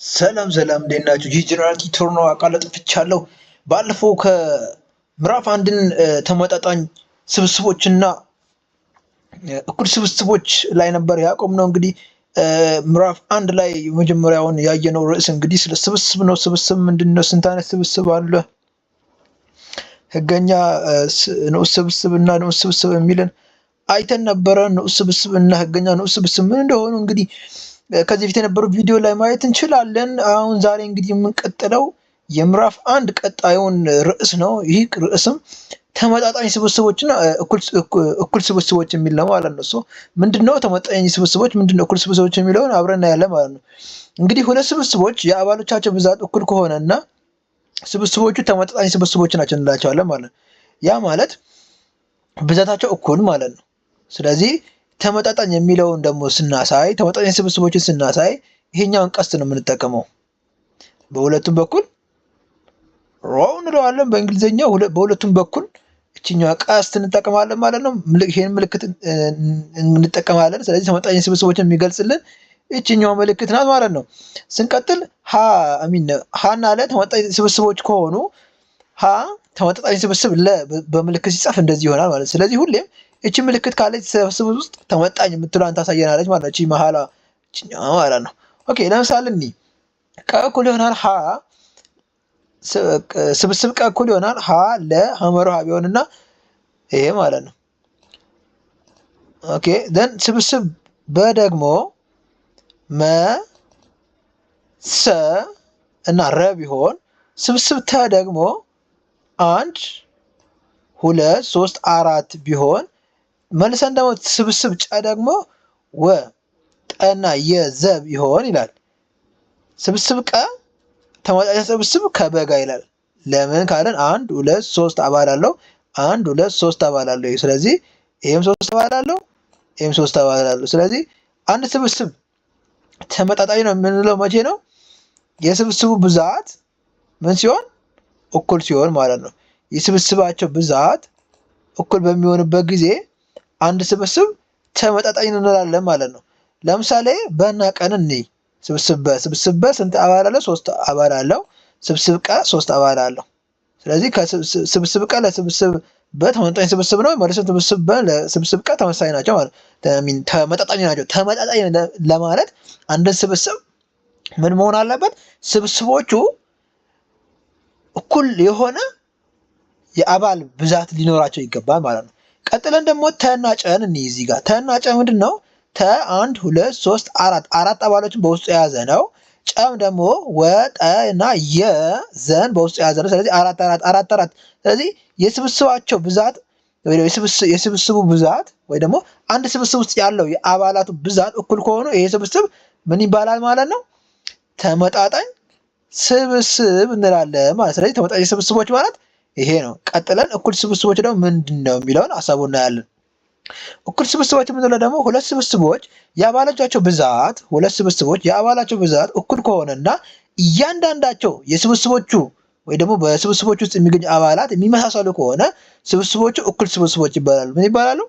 ሰላም እንዴት ናችሁ? ይህ ጀነራል ቲቶር ነው። አቃለጥፍቻለሁ። ባለፈው ከምዕራፍ አንድን ተመጣጣኝ ስብስቦችና እኩል ስብስቦች ላይ ነበር ያቆምነው። እንግዲህ ምዕራፍ አንድ ላይ የመጀመሪያውን ያየነው ርዕስ እንግዲህ ስለ ስብስብ ነው። ስብስብ ምንድን ነው? ስንት አይነት ስብስብ አለ? ህገኛ ንዑስ ስብስብ እና ንዑስ ስብስብ የሚልን አይተን ነበረ። ንዑስ ስብስብ እና ህገኛ ንዑስ ስብስብ ምን እንደሆኑ እንግዲህ ከዚህ በፊት የነበሩ ቪዲዮ ላይ ማየት እንችላለን። አሁን ዛሬ እንግዲህ የምንቀጥለው የምዕራፍ አንድ ቀጣዩን ርዕስ ነው። ይህ ርዕስም ተመጣጣኝ ስብስቦችና እኩል ስብስቦች የሚል ነው ማለት ነው። ምንድነው ተመጣጣኝ ስብስቦች፣ ምንድነው እኩል ስብስቦች የሚለውን አብረን እናያለን ማለት ነው። እንግዲህ ሁለት ስብስቦች የአባሎቻቸው ብዛት እኩል ከሆነና ስብስቦቹ ተመጣጣኝ ስብስቦች ናቸው እንላቸዋለን ማለት ነው። ያ ማለት ብዛታቸው እኩል ማለት ነው። ስለዚህ ተመጣጣኝ የሚለውን ደግሞ ስናሳይ ተመጣጣኝ ስብስቦችን ስናሳይ ይሄኛውን ቀስት ነው የምንጠቀመው። በሁለቱም በኩል ሮው እንለዋለን በእንግሊዝኛ። በሁለቱም በኩል እችኛዋ ቀስት እንጠቀማለን ማለት ነው። ይሄን ምልክት እንጠቀማለን። ስለዚህ ተመጣጣኝ ስብስቦችን የሚገልጽልን እችኛዋ ምልክት ናት ማለት ነው። ስንቀጥል ሀና ለ ተመጣጣኝ ስብስቦች ከሆኑ ሀ ተመጣጣኝ ስብስብ ለ በምልክት ሲጻፍ እንደዚህ ይሆናል ማለት። ስለዚህ ሁሌም እቺ ምልክት ካለች ስብስብ ውስጥ ተመጣጣኝ የምትለዋን ታሳየናለች ማለት ነው። እቺ መሀላ እቺኛዋ ማለት ነው። ኦኬ ለምሳሌ ቀ እኩል ይሆናል ሀ ስብስብ ቀ እኩል ይሆናል ሀ ለ ሐመሮ ሀ ቢሆንና ይሄ ማለት ነው። ኦኬ ዘን ስብስብ በ ደግሞ መ ሰ እና ረ ቢሆን ስብስብ ተ ደግሞ 1 2 3 4 ቢሆን መልሰን ደግሞ ስብስብ ጨ ደግሞ ወ ጠና የዘ ቢሆን ይላል። ስብስብ ቀ ተመጣጣኝ ስብስብ ከበጋ ይላል። ለምን ካለን 1 2 3 አባል አለው። 1 2 3 አባል አለው። ስለዚህ ይሄም 3 አባል አለው፣ ይሄም 3 አባል አለው። ስለዚህ አንድ ስብስብ ተመጣጣኝ ነው የምንለው መቼ ነው? የስብስቡ ብዛት ምን ሲሆን እኩል ሲሆን ማለት ነው። የስብስባቸው ብዛት እኩል በሚሆንበት ጊዜ አንድ ስብስብ ተመጣጣኝ እንላለን ማለት ነው። ለምሳሌ በና ቀን እንይ። ስብስብ በ ስንት አባል አለው? 3 አባል አለው። ስብስብ ቀ 3 አባል አለው። ስለዚህ ስብስብ ቀ ለስብስብ በ ተመጣጣኝ ስብስብ ነው። መልሶ ስብስብ በ ለስብስብ ቀ ተመሳሳይ ናቸው ማለት ተመጣጣኝ ናቸው። ተመጣጣኝ ለማለት አንድን ስብስብ ምን መሆን አለበት? ስብስቦቹ እኩል የሆነ የአባል ብዛት ሊኖራቸው ይገባል ማለት ነው። ቀጥለን ደግሞ ተና ጨን እንይ። እዚህ ጋር ተና ጨ ምንድን ነው? ተ 1 2 3 4 አባሎችን በውስጡ የያዘ ነው። ጨም ደግሞ ወጠ እና የዘን በውስጡ የያዘ ነው። ስለዚህ 4 ስለዚህ የስብስባቸው ብዛት ወይ የስብስቡ ብዛት ወይ ደግሞ አንድ ስብስብ ውስጥ ያለው የአባላቱ ብዛት እኩል ከሆኑ ይሄ ስብስብ ምን ይባላል ማለት ነው? ተመጣጣኝ ስብስብ እንላለን ማለት። ስለዚህ ተመጣጣኝ ስብስቦች ማለት ይሄ ነው። ቀጥለን እኩል ስብስቦች ደግሞ ምንድን ነው የሚለውን ሀሳቡ እናያለን። እኩል ስብስቦች የምንለው ደግሞ ሁለት ስብስቦች የአባሎቻቸው ብዛት እኩል ከሆነና እያንዳንዳቸው የስብስቦቹ ወይ ደግሞ በስብስቦች ውስጥ የሚገኙ አባላት የሚመሳሰሉ ከሆነ ስብስቦቹ እኩል ስብስቦች ይባላሉ። ምን ይባላሉ?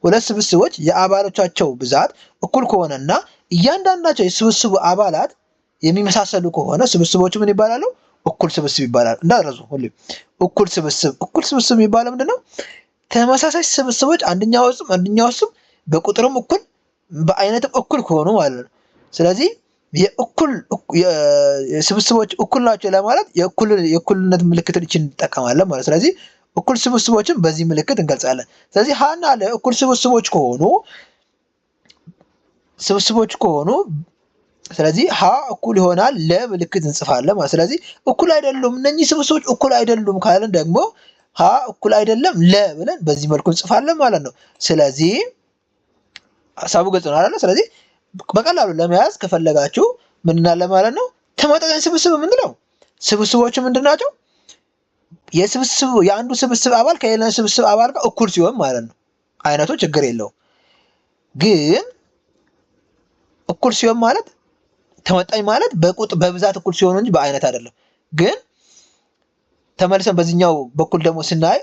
ሁለት ስብስቦች የአባሎቻቸው ብዛት እኩል ከሆነና እያንዳንዳቸው የስብስቡ አባላት የሚመሳሰሉ ከሆነ ስብስቦቹ ምን ይባላሉ? እኩል ስብስብ ይባላል። እንዳትረሱ ሁሌም እኩል ስብስብ የሚባለው ምንድነው? ተመሳሳይ ስብስቦች አንደኛው ውስጥ በቁጥርም እኩል በአይነትም እኩል ከሆኑ ማለት ነው። ስለዚህ የስብስቦች እኩል ናቸው ለማለት የእኩልነት ምልክትን እንጠቀማለን ማለት። ስለዚህ እኩል ስብስቦችን በዚህ ምልክት እንገልጻለን። ስለዚህ ሀና ለ እኩል ስብስቦች ከሆኑ ስለዚህ ሀ እኩል ይሆናል ለምልክት እንጽፋለን ማለት። ስለዚህ እኩል አይደሉም እነኚህ ስብስቦች እኩል አይደሉም ካለን ደግሞ ሀ እኩል አይደለም ለ ብለን በዚህ መልኩ እንጽፋለን ማለት ነው። ስለዚህ ሀሳቡ ግልጽ ነው አይደል? ስለዚህ በቀላሉ ለመያዝ ከፈለጋችሁ ምን እናለ ማለት ነው? ተመጣጣኝ ስብስብ የምንለው ስብስቦቹ ምንድን ናቸው? የአንዱ ስብስብ አባል ከሌላ ስብስብ አባል ጋር እኩል ሲሆን ማለት ነው። አይነቱ ችግር የለውም። ግን እኩል ሲሆን ማለት ተመጣጣኝ ማለት በብዛት እኩል ሲሆኑ እንጂ በአይነት አይደለም። ግን ተመልሰን በዚህኛው በኩል ደግሞ ስናይ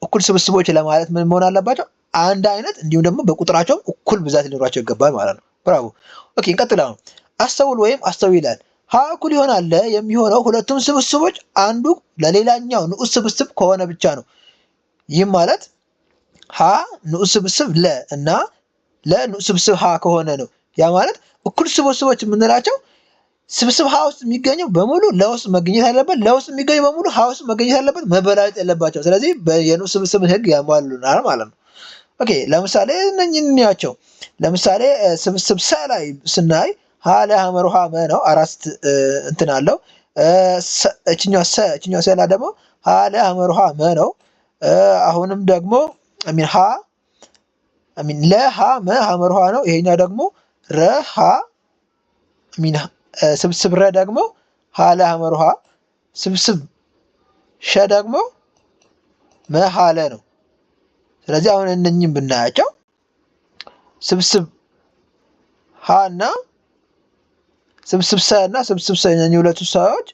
እኩል ስብስቦች ለማለት ምን መሆን አለባቸው? አንድ አይነት እንዲሁም ደግሞ በቁጥራቸውም እኩል ብዛት ሊኖራቸው ይገባል ማለት ነው። ብራቮ። ኦኬ እንቀጥል። አሁን አስተውል ወይም አስተውል ይላል። ሀ እኩል ይሆናል ለ የሚሆነው ሁለቱም ስብስቦች አንዱ ለሌላኛው ንዑስ ስብስብ ከሆነ ብቻ ነው። ይህም ማለት ሀ ንዑስ ስብስብ ለ እና ለ ንዑስ ስብስብ ሀ ከሆነ ነው። ያ ማለት እኩል ስብስቦች የምንላቸው ስብስብ ሀ ውስጥ የሚገኘው በሙሉ ለ ውስጥ መገኘት ያለበት፣ ለ ውስጥ የሚገኘው በሙሉ ሀ ውስጥ መገኘት ያለበት፣ መበላለጥ የለባቸው። ስለዚህ የንዑስ ስብስብን ህግ ያሟሉናል ማለት ነው። ኦኬ ለምሳሌ እነኝን እንያቸው። ለምሳሌ ስብስብ ሰ ላይ ስናይ ሀ ለ ሐመር ውሃ መ ነው። አራት እንትን አለው። እችኛው ሰ ላይ ደግሞ ሀ ለ ሐመር ውሃ መ ነው። አሁንም ደግሞ ሀ ለ ሀ መ ሐመር ውሃ ነው። ይሄኛው ደግሞ ረ ሀ ስብስብ ረ ደግሞ ሀ ለ ሐመር ውሃ፣ ስብስብ ሸ ደግሞ መ ሀ ለ ነው። ስለዚህ አሁን እነኝም ብናያቸው ስብስብ ሀ እና ስብስብ ሰ እና ስብስብ ሰ እነኚህ ሁለቱ ሰዎች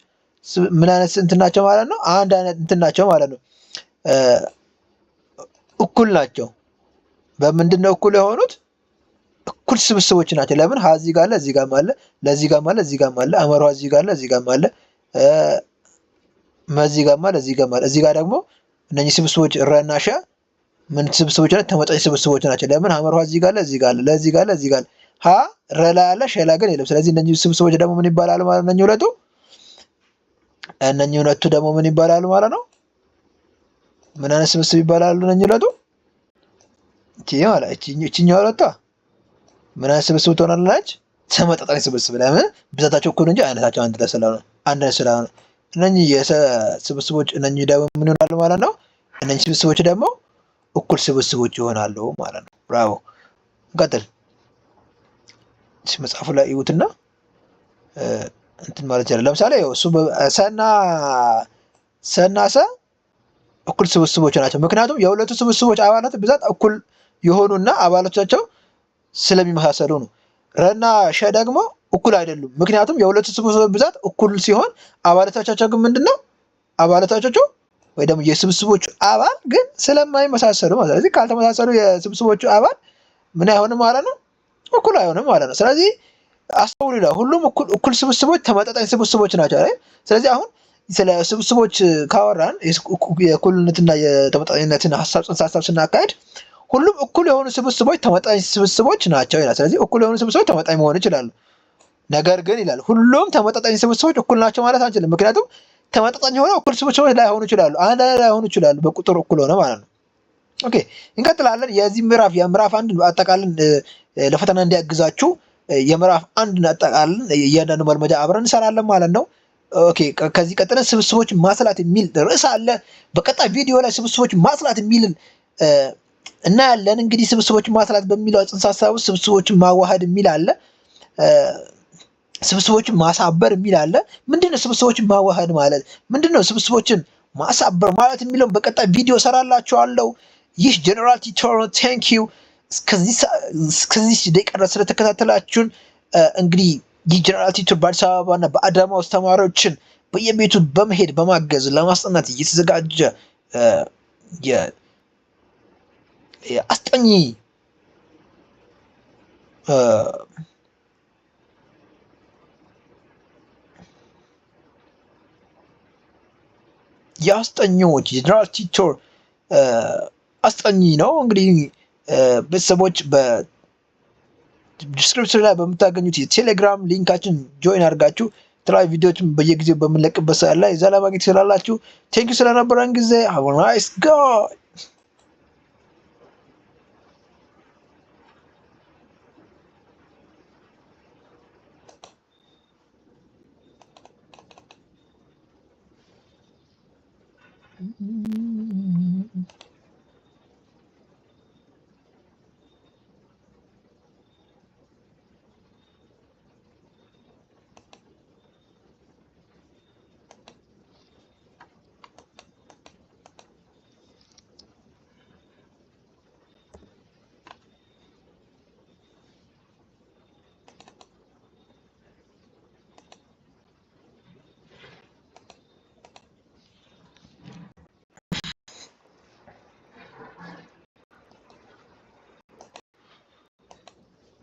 ምን አይነት እንትን ናቸው ማለት ነው? አንድ አይነት እንትን ናቸው ማለት ነው። እኩል ናቸው። በምንድን ነው እኩል የሆኑት? እኩል ስብስቦች ናቸው። ለምን? ሀ እዚህ ጋር አለ፣ እዚህ ጋር አለ፣ ለዚህ ጋር አለ፣ እዚህ ጋር አለ፣ ሐመር ውሃ እዚህ ጋር አለ፣ እዚህ ጋር አለ፣ መ እዚህ ጋር አለ፣ እዚህ ጋር አለ። እዚህ ጋር ደግሞ እነኚህ ስብስቦች ረ እና ሸ ምን ስብስቦች ናቸው? ተመጣጣኝ ስብስቦች ናቸው። ለምን? ሐመር ውሃ እዚህ ጋር አለ፣ እዚህ ጋር አለ፣ ለዚህ ጋር አለ፣ እዚህ ጋር አለ። ሀ ረ ላይ አለ፣ ሸ ላይ ግን የለም። ስለዚህ እነኚህ ስብስቦች ደግሞ ምን ይባላሉ ማለት ነው? እነኚህ ሁለቱ ደግሞ ምን ይባላሉ ማለት ነው? ምን አይነት ስብስብ ይባላሉ እነኚህ ሁለቱ? እቺኛው ሁለቷ ምን አይነት ስብስብ ትሆናለች? ተመጣጣኝ ስብስብ። ለምን? ብዛታቸው እኩል እንጂ አይነታቸው አንድ ላይ ስለሆነ እነኚህ ስብስቦች እነኚህ ደግሞ ምን ይሆናሉ ማለት ነው? እነኚህ ስብስቦች ደግሞ እኩል ስብስቦች ይሆናሉ ማለት ነው። ብራቮ። እንቀጥል። መጽሐፉ ላይ ይዩትና እንትን ማለት ይችላል። ለምሳሌ እሱ ሰና ሰ እኩል ስብስቦች ናቸው። ምክንያቱም የሁለቱ ስብስቦች አባላት ብዛት እኩል የሆኑና አባላቶቻቸው ስለሚመሳሰሉ ነው። ረና ሸ ደግሞ እኩል አይደሉም። ምክንያቱም የሁለቱ ስብስቦች ብዛት እኩል ሲሆን አባላቶቻቸው ግን ምንድነው? አባላቶቻቸው ወይ ደግሞ የስብስቦቹ አባል ግን ስለማይመሳሰሉ ማለት ነው። ስለዚህ ካልተመሳሰሉ የስብስቦቹ አባል ምን አይሆንም ማለት ነው? እኩል አይሆንም ማለት ነው። ስለዚህ አስተውሉ ይላል። ሁሉም እኩል ስብስቦች ተመጣጣኝ ስብስቦች ናቸው አይደል? ስለዚህ አሁን ስለ ስብስቦች ካወራን የእኩልነትና የተመጣጣኝነትን ጽንሰ ሀሳብ ስናካሄድ ሁሉም እኩል የሆኑ ስብስቦች ተመጣጣኝ ስብስቦች ናቸው ይላል። ስለዚህ እኩል የሆኑ ስብስቦች ተመጣጣኝ መሆን ይችላሉ። ነገር ግን ይላል ሁሉም ተመጣጣኝ ስብስቦች እኩል ናቸው ማለት አንችልም። ምክንያቱም ተመጣጣኝ የሆነ እኩል ስብስቦች ላይሆኑ ይችላሉ፣ አንድ ላይ ላይሆኑ ይችላሉ፣ በቁጥር እኩል ሆነ ማለት ነው። ኦኬ እንቀጥላለን። የዚህ የምዕራፍ አንድ አጠቃልን ለፈተና እንዲያግዛችሁ የምዕራፍ አንድ አጠቃልን እያንዳንዱ መልመጃ አብረን እንሰራለን ማለት ነው። ኦኬ ከዚህ ቀጥለን ስብስቦች ማስላት የሚል ርዕስ አለ። በቀጣይ ቪዲዮ ላይ ስብስቦች ማስላት የሚል እናያለን። እንግዲህ ስብስቦች ማስላት በሚለው ጽንሰ ሀሳብ ውስጥ ስብስቦችን ማዋሃድ የሚል አለ። ስብስቦችን ማሳበር የሚል አለ። ምንድነው ስብስቦችን ማዋሃድ ማለት? ምንድነው ስብስቦችን ማሳበር ማለት የሚለውን በቀጣይ ቪዲዮ ሰራላችኋለሁ። ይህ ጀነራል ቲቶር ነው። ቴንክ ዩ እስከዚህ ደቂቃ ድረስ ስለተከታተላችሁን። እንግዲህ ይህ ጀነራል ቲቶር በአዲስ አበባ እና በአዳማ ውስጥ ተማሪዎችን በየቤቱ በመሄድ በማገዝ ለማስጠናት እየተዘጋጀ የአስጠኚ የአስጠኚዎች ጀነራል ቲቶር አስጠኚ ነው። እንግዲህ ቤተሰቦች በዲስክሪፕሽን ላይ በምታገኙት የቴሌግራም ሊንካችን ጆይን አድርጋችሁ የተለያዩ ቪዲዮዎችን በየጊዜው በምንለቅበት ሰዓት ላይ እዛ ላይ ማግኘት ትችላላችሁ። ቴንኪው ስለነበረን ጊዜ። ሃቭ አ ናይስ ጋይ